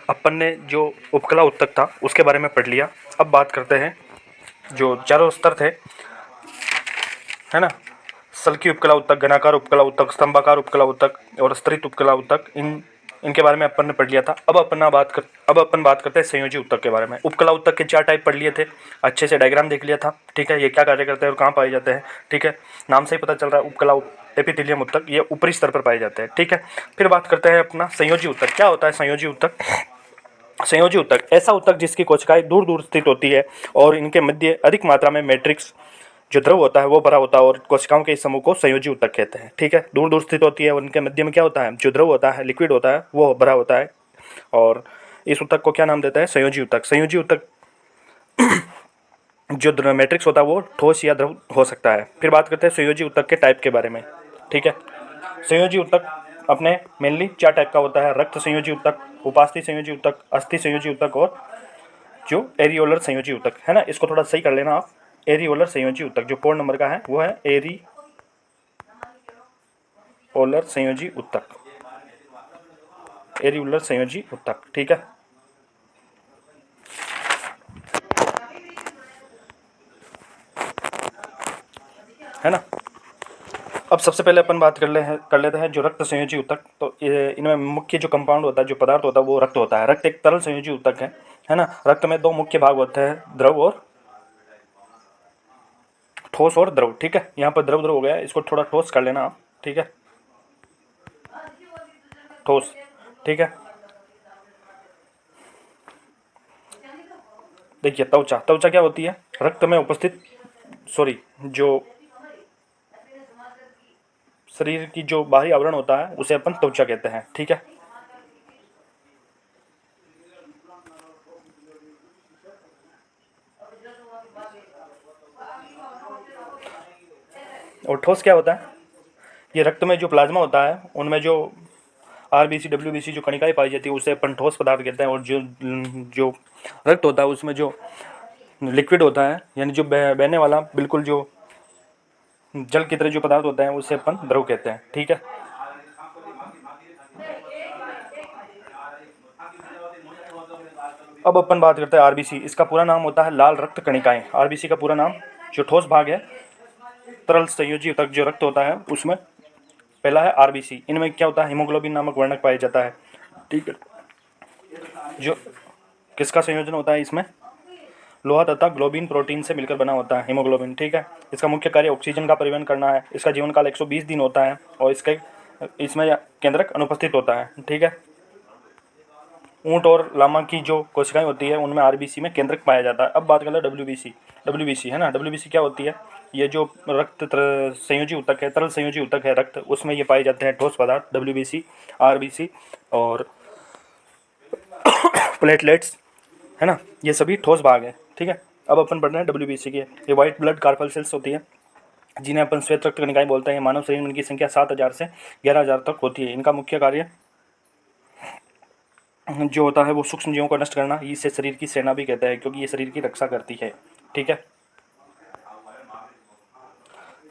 अपन ने जो उपकला ऊतक था उसके बारे में पढ़ लिया। अब बात करते हैं जो चारों स्तर थे, है ना, सल्की उपकला ऊतक, घनाकार उपकला ऊतक, स्तंभाकार उपकला ऊतक और स्तरित उपकला ऊतक, इनके बारे में अपन ने पढ़ लिया था। अब अपन बात करते हैं संयोजी ऊतक के बारे में। उपकला ऊतक के 4 टाइप पढ़ लिए थे, अच्छे से डायग्राम देख लिया था, ठीक है, ये क्या कार्य करते हैं और कहाँ पाए जाते हैं, ठीक है, नाम से ही पता चल रहा है उपकला एपिथेलियम ऊतक ये ऊपरी स्तर पर पाए जाते हैं, ठीक है। फिर बात करते हैं अपना संयोजी ऊतक। क्या होता है संयोजी ऊतक? संयोजी ऊतक ऐसा ऊतक जिसकी कोशिकाएं दूर दूर स्थित होती है और इनके मध्य अधिक मात्रा में मैट्रिक्स जो द्रव होता है वो भरा होता है और कोशिकाओं के इस समूह को संयोजी ऊतक कहते हैं, ठीक है। दूर दूर स्थित होती है और इनके मध्य में क्या होता है, जो द्रव होता है, लिक्विड होता है, वो भरा होता है और इस ऊतक को क्या नाम देता है, संयोजी ऊतक। संयोजी ऊतक जो मैट्रिक्स होता है वो ठोस या द्रव हो सकता है। फिर बात करते हैं संयोजी ऊतक के टाइप के बारे में, ठीक है। संयोजी ऊतक अपने मेनली 4 टाइप का होता है, रक्त संयोजी ऊतक, उपास्थि संयोजी ऊतक, अस्थि संयोजी ऊतक और जो एरियोलर संयोजी ऊतक, है ना, इसको थोड़ा सही कर लेना आप। एरियोलर संयोजी ऊतक जो पूर्ण नंबर का है वो है एरियोलर संयोजी ऊतक, एरियोलर संयोजी ऊतक, ठीक है ना। अब सबसे पहले अपन बात कर लेते हैं जो रक्त संयोजी ऊतक। तो इनमें मुख्य जो कंपाउंड होता है, जो पदार्थ होता है वो रक्त होता है। रक्त एक तरल संयोजी ऊतक है ना। रक्त में 2 मुख्य भाग होते हैं, द्रव और ठोस और द्रव, ठीक है। यहाँ पर द्रव द्रव हो गया, इसको थोड़ा ठोस कर लेना आप, ठीक है, ठोस, ठीक है। देखिए त्वचा, त्वचा क्या होती है, रक्त में उपस्थित जो शरीर की जो बाहरी आवरण होता है उसे अपन त्वचा कहते हैं, ठीक है। और ठोस क्या होता है, ये रक्त में जो प्लाज्मा होता है उनमें जो आरबीसी डब्ल्यूबीसी जो कणिकाएं पाई जाती है उसे अपन ठोस पदार्थ कहते हैं। और जो जो रक्त होता है उसमें जो लिक्विड होता है, यानी जो बहने वाला बिल्कुल जो जल की तरह जो पदार्थ होता है उसे अपन द्रव कहते हैं, ठीक है। अब अपन बात करते हैं आरबीसी। इसका पूरा नाम होता है लाल रक्त कणिकाएं। आरबीसी का पूरा नाम, जो ठोस भाग है तरल संयोजी ऊतक जो रक्त होता है उसमें पहला है आरबीसी। इनमें क्या होता है, हीमोग्लोबिन नामक वर्णक पाया जाता है, ठीक है। जो किसका संयोजन होता है इसमें, लोहा तथा ग्लोबिन प्रोटीन से मिलकर बना होता है हीमोग्लोबिन, ठीक है। इसका मुख्य कार्य ऑक्सीजन का परिवहन करना है। इसका जीवन काल 120 दिन होता है और इसमें केंद्रक अनुपस्थित होता है, ठीक है। ऊंट और लामा की जो कोशिकाएं होती है उनमें आरबीसी में केंद्रक पाया जाता है। अब बात करते हैं डब्ल्यूबीसी। डब्ल्यूबीसी है ना, डब्ल्यूबीसी क्या होती है, ये जो रक्त संयोजी ऊतक है, तरल संयोजी ऊतक है रक्त, उसमें ये पाए जाते हैं ठोस पदार्थ डब्ल्यूबीसी, आरबीसी और प्लेटलेट्स, है ना, ये सभी ठोस भाग है, ठीक है। अब अपन पढ़ रहे हैं डब्ल्यूबीसी के। ये व्हाइट ब्लड कार्पल सेल्स होती है जिन्हें अपन श्वेत रक्त कणिकाएं बोलते हैं। मानव शरीर में इनकी संख्या 7,000 से 11,000 तक होती है। इनका मुख्य कार्य जो होता है वो सूक्ष्म जीवों को नष्ट करना। इसे शरीर की सेना भी कहते हैं क्योंकि ये शरीर की रक्षा करती है, ठीक है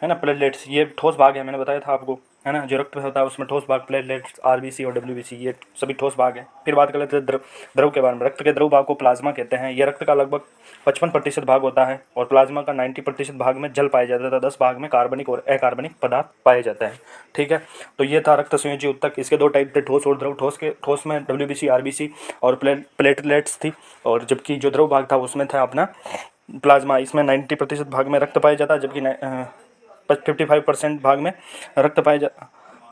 ना। प्लेटलेट्स ये ठोस भाग है, मैंने बताया था आपको, है ना, जो रक्त में होता है उसमें ठोस भाग प्लेटलेट्स, आरबीसी और डब्ल्यूबीसी ये सभी ठोस भाग है। फिर बात कर लेते हैं द्रव के बारे में। रक्त के द्रव भाग को प्लाज्मा कहते हैं। यह रक्त का लगभग 55% भाग होता है और प्लाज्मा का 90% भाग में जल पाया जाता है, 10 भाग में कार्बनिक और अकार्बनिक पदार्थ पाए जाते हैं, ठीक है। तो ये था रक्त संयोजी ऊतक। इसके 2 टाइप थे, ठोस और द्रव। ठोस में डब्ल्यूबीसी आरबीसी और प्लेटलेट्स थी, और जबकि जो द्रव भाग था उसमें था अपना प्लाज्मा। इसमें 90% भाग में रक्त पाया जाता है, जबकि 55% भाग में रक्त पाया जा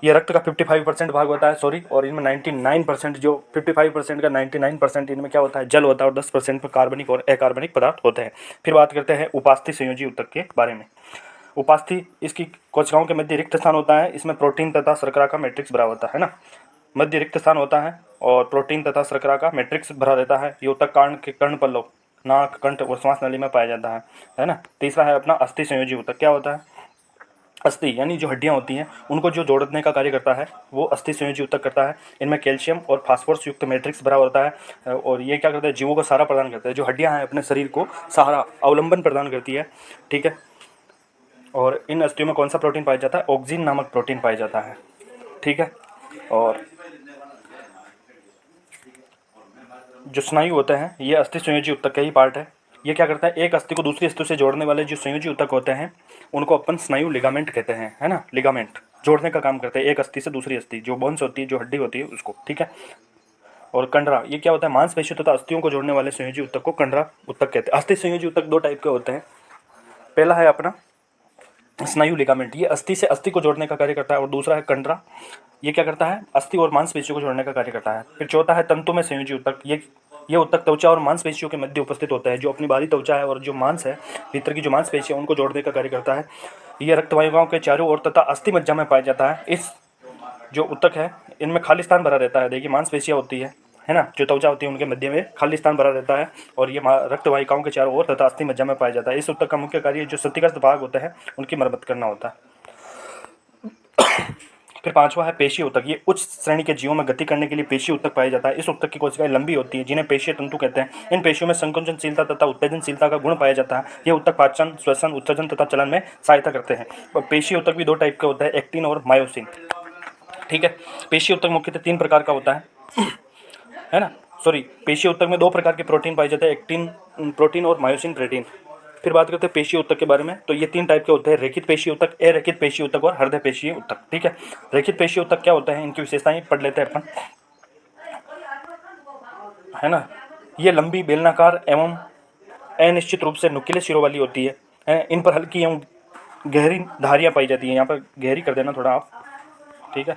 ये रक्त का 55% भाग होता है, सॉरी, और इनमें 99% जो 55% का 99% इनमें क्या होता है, जल होता है और 10% में कार्बनिक और अकार्बनिक पदार्थ होते हैं। फिर बात करते हैं उपास्थि संयोजी ऊतक के बारे में। उपास्थि इसकी कोशिकाओं के मध्य रिक्त स्थान होता है। इसमें प्रोटीन तथा शर्करा का मैट्रिक्स भरा होता है ना, मध्य रिक्त स्थान होता है और प्रोटीन तथा शर्करा का मैट्रिक्स भरा रहता है। ये ऊतक कर्णपल्लव, नाक, कंठ और श्वास नली में पाया जाता है ना। तीसरा है अपना अस्थि संयोजी ऊतक। क्या होता है, अस्थि यानी जो हड्डियां होती हैं उनको जो जोड़ने का कार्य करता है वो अस्थि संयोजी ऊतक करता है। इनमें कैल्शियम और फास्फोरस युक्त मैट्रिक्स भरा होता है और ये क्या करता है, जीवों को सहारा प्रदान करता है। जो हड्डियां हैं अपने शरीर को सहारा, अवलंबन प्रदान करती है, ठीक है। और इन अस्थियों में कौन सा प्रोटीन पाया जाता है, ऑक्सिन नामक प्रोटीन पाया जाता है, ठीक है। और जो स्नायु होते हैं ये अस्थि संयोजी ऊतक का ही पार्ट है। ये क्या करता है, एक अस्थि को दूसरी अस्थि से जोड़ने वाले जो संयोजी ऊतक होते हैं उनको अपन स्नायु लिगामेंट कहते हैं, है ना। लिगामेंट जोड़ने का काम करते हैं एक अस्थि से दूसरी अस्थि, जो बोन्स होती है, जो हड्डी होती है उसको, ठीक है। और कंडरा, ये क्या होता है, मांसपेशियों तथा अस्थियों को जोड़ने वाले संयोजी ऊतक को कंडरा ऊतक कहते हैं। अस्थि संयोजी ऊतक दो टाइप के होते हैं। पहला है अपना स्नायु लिगामेंट, ये अस्थि से अस्थि को जोड़ने का कार्य करता है। और दूसरा है कंडरा, ये क्या करता है, अस्थि और मांसपेशियों को जोड़ने का कार्य करता है। फिर चौथा है तंतु में संयोजी ऊतक, ये ऊतक त्वचा और मांसपेशियों के मध्य उपस्थित होता है। जो अपनी बाहरी त्वचा है और जो मांस है, भीतर की जो मांसपेशी है, उनको जोड़ने का कार्य करता है। ये रक्तवाहिकाओं के चारों ओर तथा अस्थि मज्जा में पाया जाता है। इस जो ऊतक है इनमें खाली स्थान भरा रहता है। देखिए मांसपेशियाँ होती है ना, जो त्वचा होती है उनके मध्य में खाली स्थान भरा रहता है और ये रक्तवाहिकाओं के चारों ओर तथा अस्थि मज्जा में पाया जाता है। इस ऊतक का मुख्य कार्य जो क्षतिग्रस्त भाग होते हैं उनकी मरम्मत करना होता है। फिर पांचवा है पेशी ऊतक, ये उच्च श्रेणी के जीवों में गति करने के लिए पेशी ऊतक पाया जाता है। इस ऊतक की कोशिकाएं लंबी होती हैं जिन्हें पेशीय तंतु कहते हैं। इन पेशियों में संकुचनशीलता तथा उत्तेजनशीलता का गुण पाया जाता है। ये ऊतक पाचन, श्वसन, उत्सर्जन तथा चलन में सहायता करते हैं। और पेशी ऊतक भी दो टाइप के होते हैं, एक्टिन और मायोसिन, ठीक है। पेशी ऊतक मुख्यतः तीन प्रकार का होता है ना, सॉरी, पेशी ऊतक में दो प्रकार के प्रोटीन पाए जाते हैं, एक्टिन प्रोटीन और मायोसिन प्रोटीन। फिर बात करते हैं पेशी ऊतक के बारे में, तो ये तीन टाइप के होते हैं, रेखित पेशी ऊतक, अरेखित पेशी ऊतक और हृदय पेशी ऊतक, ठीक है। रेखित पेशी ऊतक क्या होता है, इनकी विशेषताएं पढ़ लेते हैं अपन, है ना। ये लंबी, बेलनाकार एवं अनिश्चित रूप से नुकीले सिरों वाली होती है। इन पर हल्की एवं गहरी धारियाँ पाई जाती हैं। यहाँ पर गहरी कर देना थोड़ा आप, ठीक है।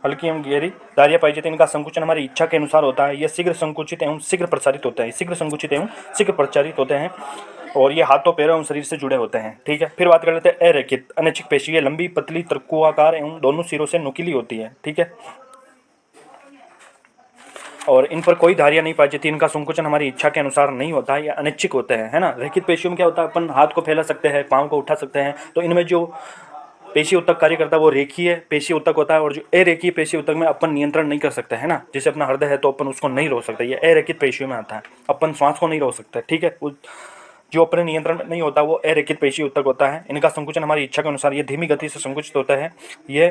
हल्की एवं गहरी धारियाँ पाई जाती है। इनका संकुचन हमारी इच्छा के अनुसार होता है। ये शीघ्र संकुचित एवं शीघ्र प्रसारित होते हैं, शीघ्र संकुचित एवं शीघ्र प्रचारित होते हैं। और ये हाथों, पैरों एवं शरीर से जुड़े होते हैं, ठीक है। फिर बात कर लेते हैं अरेखित अनैच्छिक पेशी, ये लंबी, पतली, त्रिकोणाकार एवं दोनों सिरों से नुकीली होती है, ठीक है। और इन पर कोई धारियाँ नहीं पाई जाती। इनका संकुचन हमारी इच्छा के अनुसार नहीं होता है, ये अनैच्छिक होते हैं, है ना। रेखित पेशियों में क्या होता है, अपन हाथ को फैला सकते हैं, पाँव को उठा सकते हैं। तो इनमें जो पेशी ऊतक कार्य करता है वो रेखीय पेशी ऊतक होता है। और जो अरेखीय पेशी ऊतक में अपन नियंत्रण नहीं कर सकते, है ना। जैसे अपना हृदय है तो अपन उसको नहीं रोक सकते, ये अरेखित पेशियों में आता है। अपन श्वास को नहीं रोक सकते, ठीक है। जो अपने नियंत्रण में नहीं होता वो अरेखित पेशी ऊतक होता है। इनका संकुचन हमारी इच्छा के अनुसार, ये धीमी गति से संकुचित होता है। ये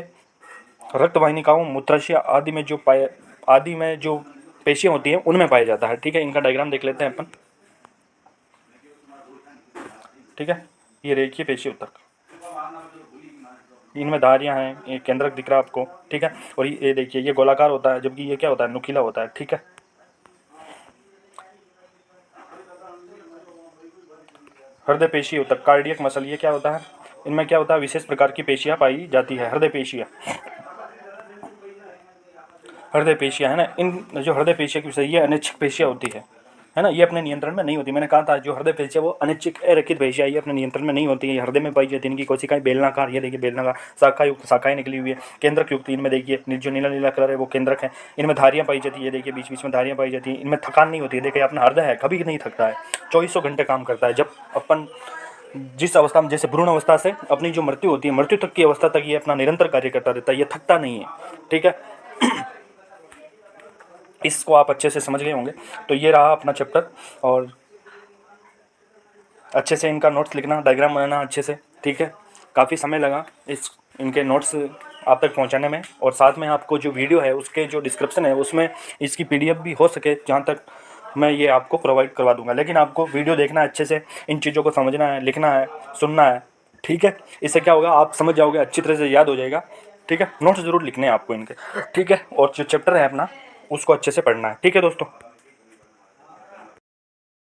रक्तवाहिनिकाओं, मूत्राशय आदि में जो पेशियाँ होती हैं उनमें पाया जाता है, ठीक है। इनका डायग्राम देख लेते हैं अपन, ठीक है। ये रेखीय पेशी ऊतक, इनमें धारियां हैं, ये केंद्रक दिख रहा है आपको, ठीक है। और ये देखिए ये गोलाकार होता है, जबकि ये क्या होता है, नुकीला होता है, ठीक है। हृदय पेशी ऊतक, कार्डियक मसल, ये क्या होता है, इनमें क्या होता है, विशेष प्रकार की पेशियां पाई जाती है, हृदय पेशियां, हृदय पेशियां, है ना। इन जो हृदय पेशियां की विषय, ये अनैच्छिक पेशियां होती है ना। ये अपने नियंत्रण में नहीं होती। मैंने कहा था जो हृदय पेशियां वो अनैच्छिक अरेखित पेशियां, ये अपने नियंत्रण में नहीं होती है, ये हृदय में पाई जाती है। इनकी कोशिकाएं बेलनाकार, ये देखिए बेलनाकार, शाखा युक्त शाखाएं निकली हुई है, केंद्रक युक्त। इनमें देखिए जो नीला नीला कलर है वो केंद्रक है। इनमें धारियां पाई जाती है, देखिए बीच बीच में धारियां पाई जाती है। इनमें थकान नहीं होती है। देखिए अपना हृदय है कभी नहीं थकता है, 2400 घंटे काम करता है। जब अपन जिस अवस्था में, जैसे भ्रूण अवस्था से अपनी जो मृत्यु होती है, मृत्यु तक की अवस्था तक ये अपना निरंतर कार्य करता रहता है, ये थकता नहीं है, ठीक है। इसको आप अच्छे से समझ गए होंगे। तो ये रहा अपना चैप्टर, और अच्छे से इनका नोट्स लिखना, डायग्राम बनाना अच्छे से, ठीक है। काफ़ी समय लगा इनके नोट्स आप तक पहुंचाने में। और साथ में आपको जो वीडियो है उसके जो डिस्क्रिप्शन है उसमें इसकी PDF भी हो सके जहाँ तक मैं ये आपको प्रोवाइड करवा दूंगा। लेकिन आपको वीडियो देखना है अच्छे से, इन चीज़ों को समझना है, लिखना है, सुनना है, ठीक है। इससे क्या होगा, आप समझ जाओगे, अच्छी तरह से याद हो जाएगा, ठीक है। नोट्स ज़रूर लिखने हैं आपको इनके, ठीक है। और जो चैप्टर है अपना उसको अच्छे से पढ़ना है, ठीक है दोस्तों।